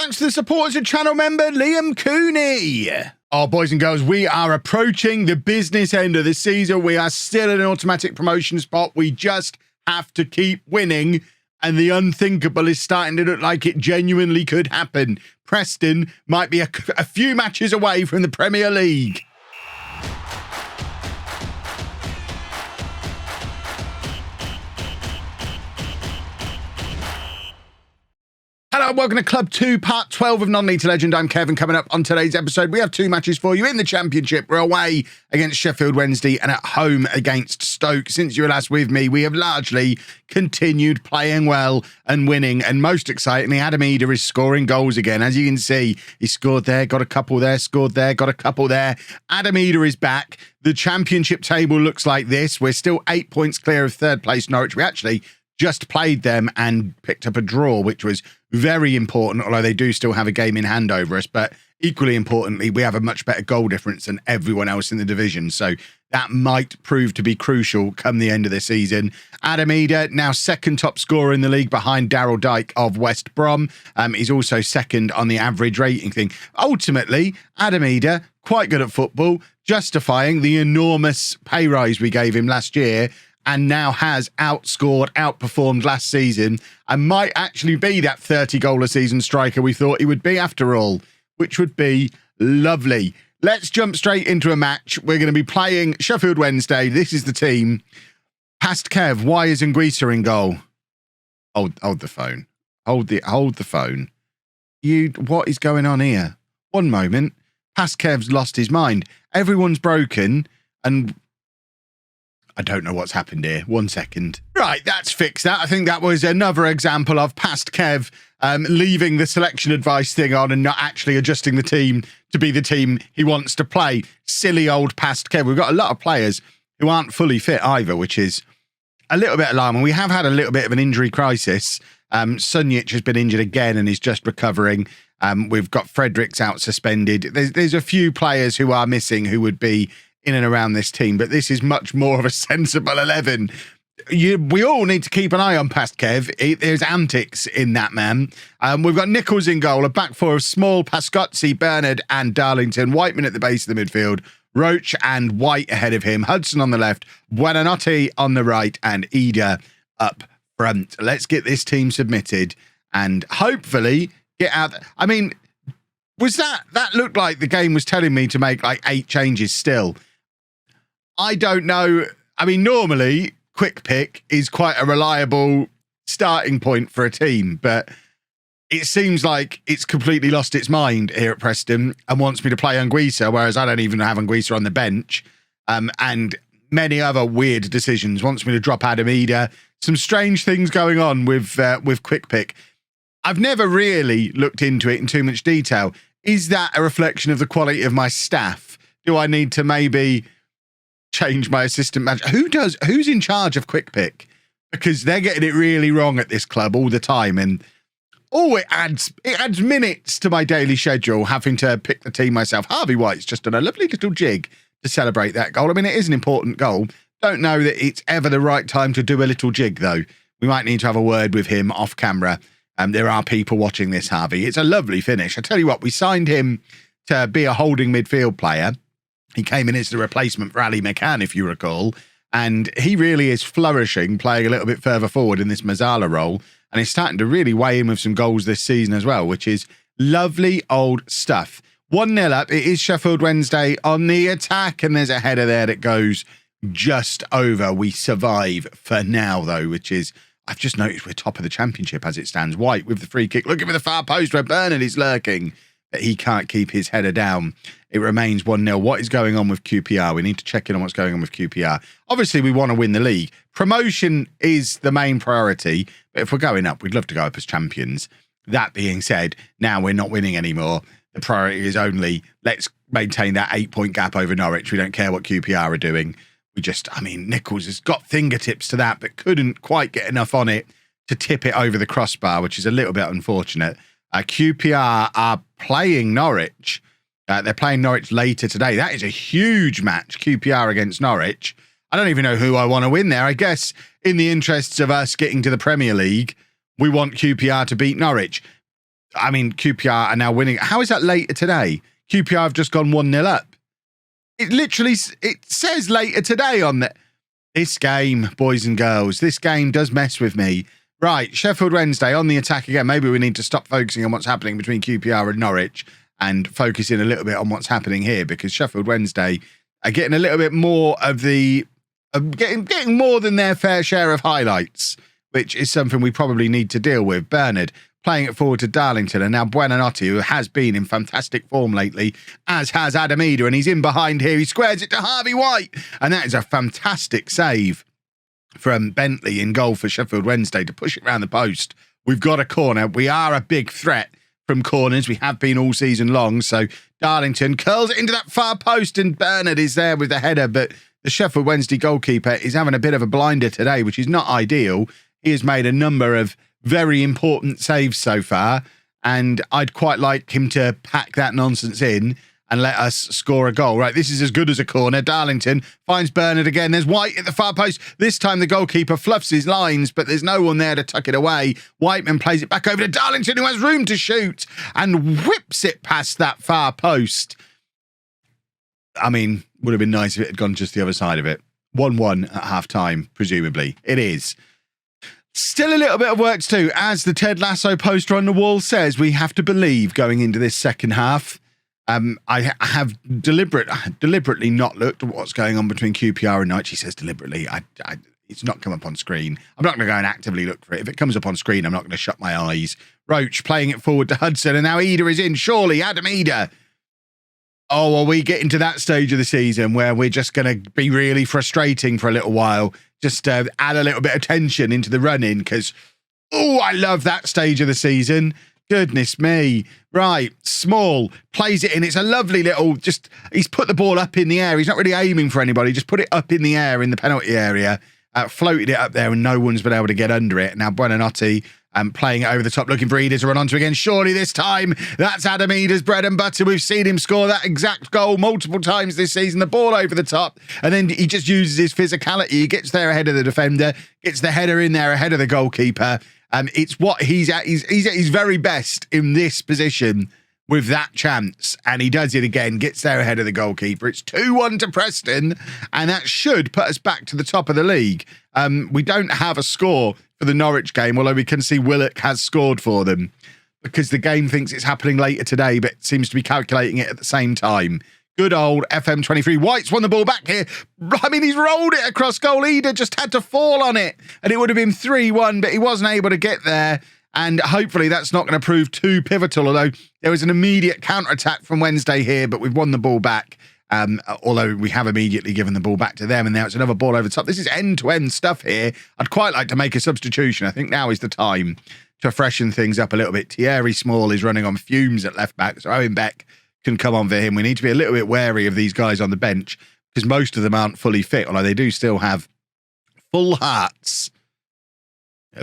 Thanks to the supporters and channel member, Liam Cooney. Oh, boys and girls, we are approaching the business end of the season. We are still in an automatic promotion spot. We just have to keep winning, and the unthinkable is starting to look like it genuinely could happen. Preston might be a few matches away from the Premier League. Hello and welcome to Club 2, Part 12 of Non-League to Legend. I'm Kevin. Coming up on today's episode, we have two matches for you in the Championship. We're away against Sheffield Wednesday and at home against Stoke. Since you were last with me, we have largely continued playing well and winning. And most excitingly, Adam Eder is scoring goals again. As you can see, he scored there, got a couple there, scored there, got a couple there. Adam Eder is back. The Championship table looks like this. We're still 8 points clear of third place Norwich. We actually just played them and picked up a draw, which was very important, although they do still have a game in hand over us. But equally importantly, we have a much better goal difference than everyone else in the division. So that might prove to be crucial come the end of the season. Adam Eder, now second top scorer in the league behind Daryl Dike of West Brom. He's also second on the average rating thing. Ultimately, Adam Eder, quite good at football, justifying the enormous pay rise we gave him last year, and now has outperformed last season, and might actually be that 30-goal-a-season striker we thought he would be after all, which would be lovely. Let's jump straight into a match. We're going to be playing Sheffield Wednesday. This is the team. Past Kev, why is Anguissa in goal? Hold the phone. Hold the phone. What is going on here? One moment. Past Kev's lost his mind. Everyone's broken, and I don't know what's happened here. 1 second. Right, that's fixed that. I think that was another example of Past Kev leaving the selection advice thing on and not actually adjusting the team to be the team he wants to play. Silly old Past Kev. We've got a lot of players who aren't fully fit either, which is a little bit alarming. We have had a little bit of an injury crisis. Sunjic has been injured again and is just recovering. We've got Fredericks out suspended. There's a few players who are missing who would be in and around this team, but this is much more of a sensible 11. We all need to keep an eye on Past Kev. There's antics in that man. We've got Nichols in goal, a back four of Small, Pascozzi, Bernard and Darlington, Whiteman at the base of the midfield, Roach and White ahead of him, Hudson on the left, Buonanotte on the right, and Eder up front. Let's get this team submitted and hopefully get out. I mean, was that looked like the game was telling me to make like 8 changes still. I don't know. I mean, normally quick pick is quite a reliable starting point for a team, but it seems like it's completely lost its mind here at Preston and wants me to play Anguissa, whereas I don't even have Anguissa on the bench, and many other weird decisions. Wants me to drop Adam Eder. Some strange things going on with quick pick. I've never really looked into it in too much detail. Is that a reflection of the quality of my staff? Do I need to maybe change my assistant manager? Who's in charge of quick pick? Because they're getting it really wrong at this club all the time, and it adds minutes to my daily schedule having to pick the team myself. Harvey White's just done a lovely little jig to celebrate that goal. I mean, it is an important goal. Don't know that it's ever the right time to do a little jig though. We might need to have a word with him off camera. There are people watching this, Harvey. It's a lovely finish. I tell you what, we signed him to be a holding midfield player. He came in as the replacement for Ali McCann, if you recall, and he really is flourishing, playing a little bit further forward in this Mazzala role, and he's starting to really weigh in with some goals this season as well, which is lovely old stuff. 1-0 up. It is Sheffield Wednesday on the attack, and there's a header there that goes just over. We survive for now, though, which is, I've just noticed we're top of the Championship as it stands. White with the free kick, looking for the far post where Bernard is lurking, but he can't keep his header down. It remains 1-0. What is going on with QPR? We need to check in on what's going on with QPR. Obviously, we want to win the league. Promotion is the main priority, but if we're going up, we'd love to go up as champions. That being said, now we're not winning anymore. The priority is only, let's maintain that 8-point gap over Norwich. We don't care what QPR are doing. Nichols has got fingertips to that, but couldn't quite get enough on it to tip it over the crossbar, which is a little bit unfortunate. QPR are playing Norwich. They're playing Norwich later today. That is a huge match, QPR against Norwich. I don't even know who I want to win there. I guess in the interests of us getting to the Premier League, we want QPR to beat Norwich. I mean, QPR are now winning. How is that later today? QPR have just gone 1-0 up. It literally, it says later today on that. This game, boys and girls, this game does mess with me. Right, Sheffield Wednesday on the attack again. Maybe we need to stop focusing on what's happening between QPR and Norwich and focus in a little bit on what's happening here, because Sheffield Wednesday are getting a little bit more of the, getting more than their fair share of highlights, which is something we probably need to deal with. Bernard playing it forward to Darlington, and now Buonanotte, who has been in fantastic form lately, as has Adam Eder, and he's in behind here. He squares it to Harvey White, and that is a fantastic save from Bentley in goal for Sheffield Wednesday to push it around the post. We've got a corner. We are a big threat from corners. We have been all season long, so Darlington curls it into that far post, and Bernard is there with the header, but the Sheffield Wednesday goalkeeper is having a bit of a blinder today, which is not ideal. He has made a number of very important saves so far, and I'd quite like him to pack that nonsense in and let us score a goal. Right, this is as good as a corner. Darlington finds Bernard again. There's White at the far post. This time the goalkeeper fluffs his lines, but there's no one there to tuck it away. Whiteman plays it back over to Darlington, who has room to shoot, and whips it past that far post. I mean, would have been nice if it had gone just the other side of it. 1-1 at half-time, presumably. It is. Still a little bit of work to do. As the Ted Lasso poster on the wall says, we have to believe going into this second half. I have deliberately not looked at what's going on between QPR and Norwich. He says deliberately. It's not come up on screen. I'm not going to go and actively look for it. If it comes up on screen, I'm not going to shut my eyes. Roach playing it forward to Hudson, and now Eder is in. Surely, Adam Eder. Oh, are we getting to that stage of the season where we're just going to be really frustrating for a little while? Just add a little bit of tension into the run-in, because, oh, I love that stage of the season. Goodness me. Right, Small plays it in. It's a lovely little, he's put the ball up in the air. He's not really aiming for anybody. Just put it up in the air in the penalty area. Floated it up there, and no one's been able to get under it. Now Buonanotte playing it over the top, looking for Eder to run onto again. Surely this time, that's Adam Eder's bread and butter. We've seen him score that exact goal multiple times this season. The ball over the top, and then he just uses his physicality. He gets there ahead of the defender, gets the header in there ahead of the goalkeeper. It's what he's at. He's at his very best in this position with that chance, and he does it again, gets there ahead of the goalkeeper. It's 2-1 to Preston, and that should put us back to the top of the league. We don't have a score for the Norwich game, although we can see Willock has scored for them, because the game thinks it's happening later today, but seems to be calculating it at the same time. Good old FM23. White's won the ball back here. I mean, he's rolled it across goal. Eder just had to fall on it, and it would have been 3-1, but he wasn't able to get there. And hopefully that's not going to prove too pivotal, although there was an immediate counter-attack from Wednesday here, but we've won the ball back, although we have immediately given the ball back to them, and now it's another ball over the top. This is end-to-end stuff here. I'd quite like to make a substitution. I think now is the time to freshen things up a little bit. Thierry Small is running on fumes at left-back, so Owen Beck can come on for him. We need to be a little bit wary of these guys on the bench, because most of them aren't fully fit, although they do still have full hearts.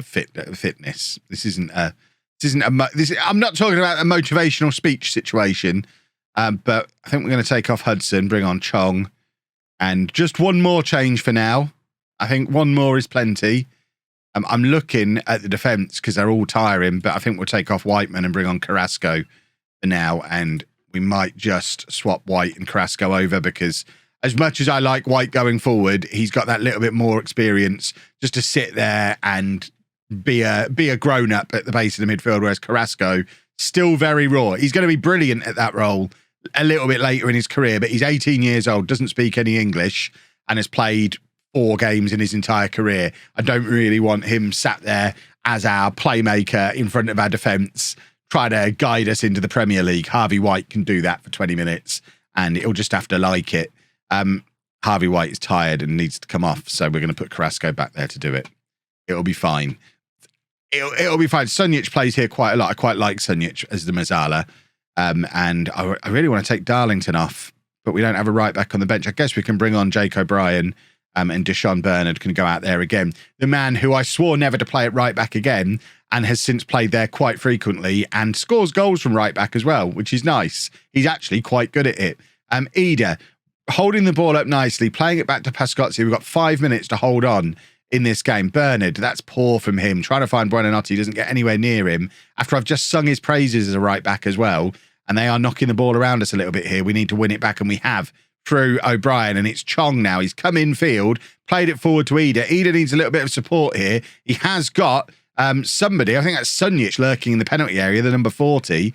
Fitness. I'm not talking about a motivational speech situation, but I think we're going to take off Hudson, bring on Chong, and just one more change for now. I think one more is plenty. I'm looking at the defence because they're all tiring, but I think we'll take off Whiteman and bring on Carrasco for now, and we might just swap White and Carrasco over, because as much as I like White going forward, he's got that little bit more experience just to sit there and be a grown-up at the base of the midfield, whereas Carrasco, still very raw. He's going to be brilliant at that role a little bit later in his career, but he's 18 years old, doesn't speak any English, and has played 4 games in his entire career. I don't really want him sat there as our playmaker in front of our defence, try to guide us into the Premier League. Harvey White can do that for 20 minutes, and he'll just have to like it. Harvey White is tired and needs to come off, so we're going to put Carrasco back there to do it. It'll be fine. It'll be fine. Sunjic plays here quite a lot. I quite like Sunjic as the Mazzala. And I really want to take Darlington off, but we don't have a right back on the bench. I guess we can bring on Jake O'Brien, and Deshaun Bernard can go out there again. The man who I swore never to play at right back again, and has since played there quite frequently and scores goals from right back as well, which is nice. He's actually quite good at it. Eder holding the ball up nicely, playing it back to Pascozzi. We've got 5 minutes to hold on in this game. Bernard, that's poor from him. Trying to find Buonanotte, doesn't get anywhere near him. After I've just sung his praises as a right back as well, and they are knocking the ball around us a little bit here. We need to win it back, and we have through O'Brien, and it's Chong now. He's come in field, played it forward to Ida. Ida needs a little bit of support here. He has got somebody, I think that's Sunjic, lurking in the penalty area, the number 40.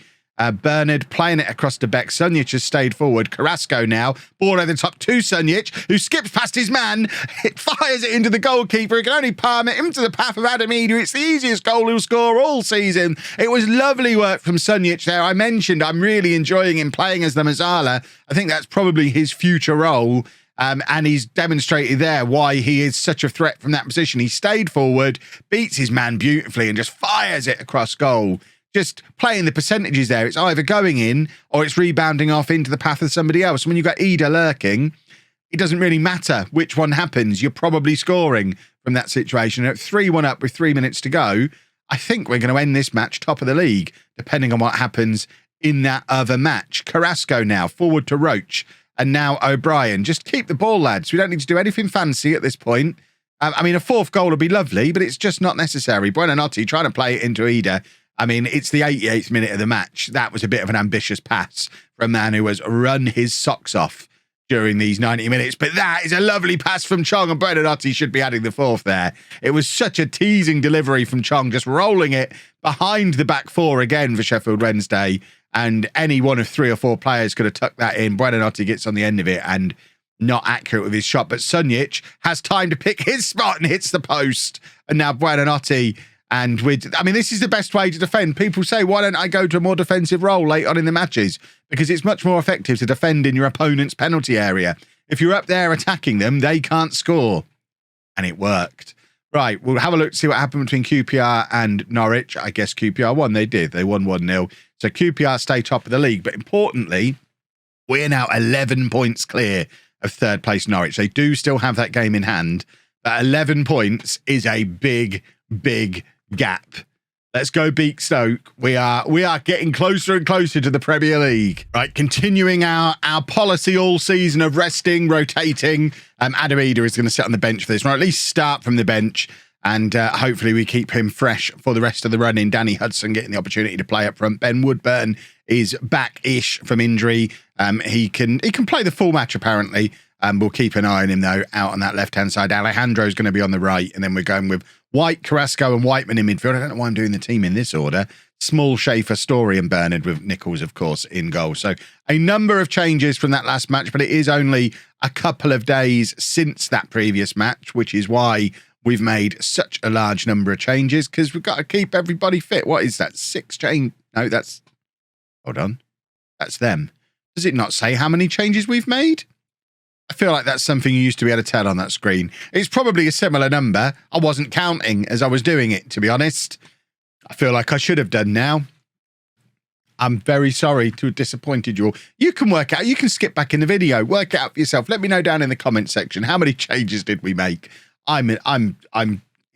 Bernard playing it across to Beck. Sunjic has stayed forward. Carrasco now. Ball over the top to Sunjic, who skips past his man. It fires it into the goalkeeper. He can only palm it into the path of Adam Ida. It's the easiest goal he'll score all season. It was lovely work from Sunjic there. I mentioned I'm really enjoying him playing as the Mazzala. I think that's probably his future role. And he's demonstrated there why he is such a threat from that position. He stayed forward, beats his man beautifully, and just fires it across goal. Just playing the percentages there. It's either going in or it's rebounding off into the path of somebody else. When you've got Ida lurking, it doesn't really matter which one happens. You're probably scoring from that situation. At 3-1 up with 3 minutes to go, I think we're going to end this match top of the league, depending on what happens in that other match. Carrasco now, forward to Roach. And now O'Brien. Just keep the ball, lads. We don't need to do anything fancy at this point. I mean, a fourth goal would be lovely, but it's just not necessary. Buonanotte trying to play it into Ida. I mean, it's the 88th minute of the match. That was a bit of an ambitious pass from a man who has run his socks off during these 90 minutes. But that is a lovely pass from Chong, and Buonanotte should be adding the fourth there. It was such a teasing delivery from Chong, just rolling it behind the back four again for Sheffield Wednesday. And any one of 3 or 4 players could have tucked that in. Buonanotte gets on the end of it and not accurate with his shot. But Sunjic has time to pick his spot and hits the post. And now Buonanotte... And I mean, this is the best way to defend. People say, why don't I go to a more defensive role late on in the matches? Because it's much more effective to defend in your opponent's penalty area. If you're up there attacking them, they can't score. And it worked. Right, we'll have a look to see what happened between QPR and Norwich. I guess QPR won. They did. They won 1-0. So QPR stay top of the league. But importantly, we're now 11 points clear of third place Norwich. They do still have that game in hand. But 11 points is a big, big gap. Let's go beat Stoke. We are getting closer and closer to the Premier League. Right, continuing our policy all season of resting, rotating. Adam Ida is going to sit on the bench for this one, or at least start from the bench, and hopefully we keep him fresh for the rest of the run in. Danny Hudson getting the opportunity to play up front. Ben Woodburn is back-ish from injury. He can play the full match apparently. We'll keep an eye on him though, out on that left-hand side. Alejandro's going to be on the right, and then we're going with White, Carrasco and Whiteman in midfield. I don't know why I'm doing the team in this order. Small, Schaefer, Story and Bernard, with Nichols, of course, in goal. So a number of changes from that last match, but it is only a couple of days since that previous match, which is why we've made such a large number of changes, because we've got to keep everybody fit. What is that? 6 change? No, that's... Hold on. That's them. Does it not say how many changes we've made? I feel like that's something you used to be able to tell on that screen. It's probably a similar number. I wasn't counting as I was doing it, to be honest. I feel like I should have done now. I'm very sorry to have disappointed you all. You can work out. You can skip back in the video. Work it out for yourself. Let me know down in the comment section. How many changes did we make? I'm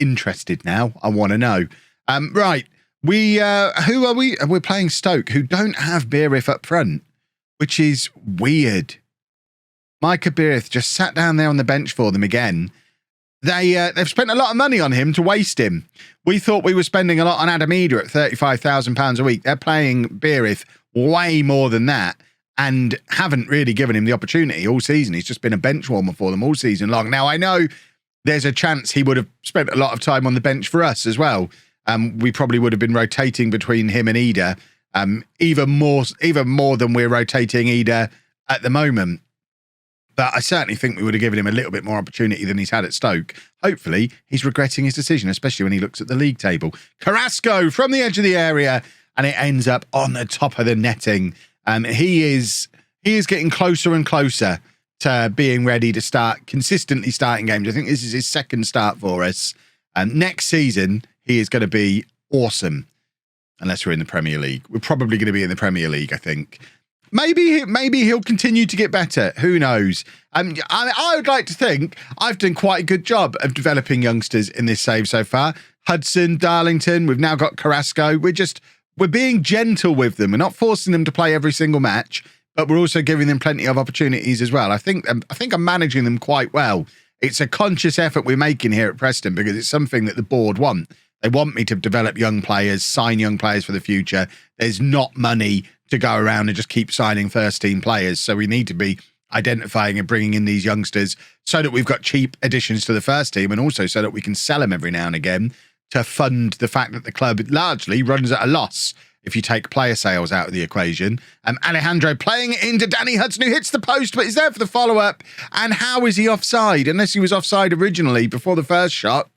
interested now. I want to know. Right. Who are we? We're playing Stoke, who don't have Beerif up front, which is weird. Micah Beerith just sat down there on the bench for them again. They've spent a lot of money on him to waste him. We thought we were spending a lot on Adam Ida at £35,000 a week. They're playing Beerith way more than that and haven't really given him the opportunity all season. He's just been a bench warmer for them all season long. Now, I know there's a chance he would have spent a lot of time on the bench for us as well. We probably would have been rotating between him and Ida, even more than we're rotating Ida at the moment. But I certainly think we would have given him a little bit more opportunity than he's had at Stoke. Hopefully, he's regretting his decision, especially when he looks at the league table. Carrasco from the edge of the area, and it ends up on the top of the netting. He is getting closer and closer to being ready to start consistently starting games. I think this is his second start for us. Next season, he is going to be awesome, unless we're in the Premier League. We're probably going to be in the Premier League, I think. Maybe he'll continue to get better. Who knows? I would like to think I've done quite a good job of developing youngsters in this save so far. Hudson, Darlington, we've now got Carrasco. We're being gentle with them. We're not forcing them to play every single match, but we're also giving them plenty of opportunities as well. I think I'm managing them quite well. It's a conscious effort we're making here at Preston because it's something that the board want. They want me to develop young players, sign young players for the future. There's not money to go around and just keep signing first-team players. So we need to be identifying and bringing in these youngsters so that we've got cheap additions to the first team and also so that we can sell them every now and again to fund the fact that the club largely runs at a loss if you take player sales out of the equation. Alejandro playing it into Danny Hudson, who hits the post, but he's there for the follow-up. And how is he offside? Unless he was offside originally before the first shot,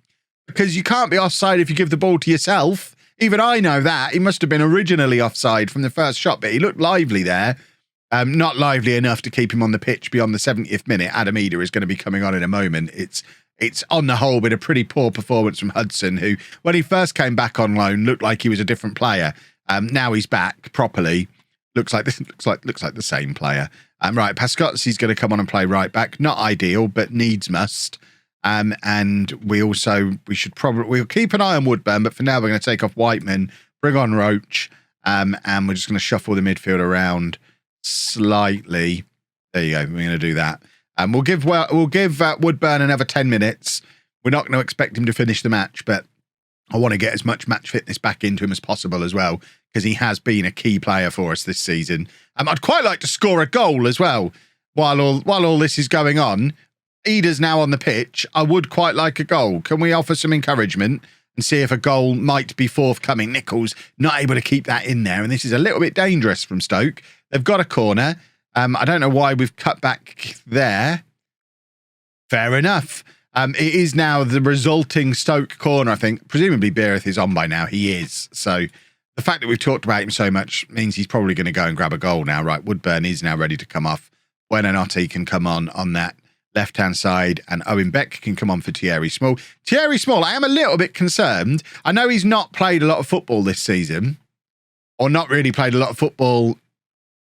because you can't be offside if you give the ball to yourself. Even I know that. He must have been originally offside from the first shot, but he looked lively there. Not lively enough to keep him on the pitch beyond the 70th minute. Adam Eder is going to be coming on in a moment. It's on the whole been a pretty poor performance from Hudson, who, when he first came back on loan, looked like he was a different player. Now he's back properly. Looks like the same player. Right, Pascotzi's going to come on and play right back. Not ideal, but needs must. And we'll keep an eye on Woodburn, but for now we're going to take off Whiteman, bring on Roach, and we're just going to shuffle the midfield around slightly. There you go. We're going to do that. We'll give Woodburn another 10 minutes. We're not going to expect him to finish the match, but I want to get as much match fitness back into him as possible as well, because he has been a key player for us this season. I'd quite like to score a goal as well while all this is going on. Eder's now on the pitch. I would quite like a goal. Can we offer some encouragement and see if a goal might be forthcoming? Nichols not able to keep that in there, and this is a little bit dangerous from Stoke. They've got a corner. I don't know why we've cut back there. Fair enough. It is now the resulting Stoke corner, I think. Presumably Beereth is on by now. He is. So the fact that we've talked about him so much means he's probably going to go and grab a goal now. Right, Woodburn is now ready to come off. Buonanotte can come on that left-hand side, and Owen Beck can come on for Thierry Small. Thierry Small, I am a little bit concerned. I know he's not played a lot of football this season, or not really played a lot of football.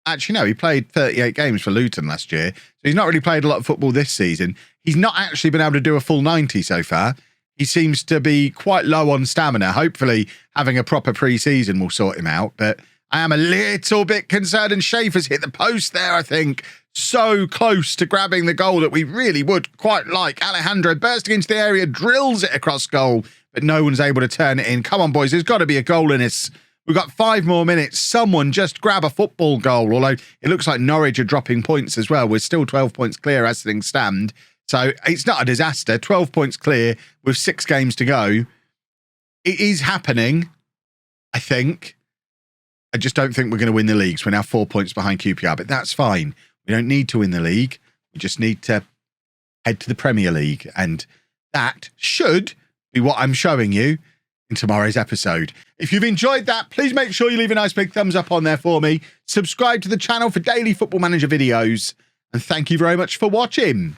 Actually, no, he played 38 games for Luton last year, so he's not really played a lot of football this season. He's not actually been able to do a full 90 so far. He seems to be quite low on stamina. Hopefully, having a proper pre-season will sort him out, but I am a little bit concerned, and Schaefer's hit the post there, I think. So close to grabbing the goal that we really would quite like. Alejandro bursting into the area, drills it across goal, but no one's able to turn it in. Come on, boys, there's got to be a goal in this. We've got 5 more minutes. Someone just grab a football goal, although it looks like Norwich are dropping points as well. We're still 12 points clear as things stand. So it's not a disaster. 12 points clear with 6 games to go. It is happening, I think. I just don't think we're going to win the league. So we're now 4 points behind QPR, but that's fine. We don't need to win the league. We just need to head to the Premier League. And that should be what I'm showing you in tomorrow's episode. If you've enjoyed that, please make sure you leave a nice big thumbs up on there for me. Subscribe to the channel for daily Football Manager videos. And thank you very much for watching.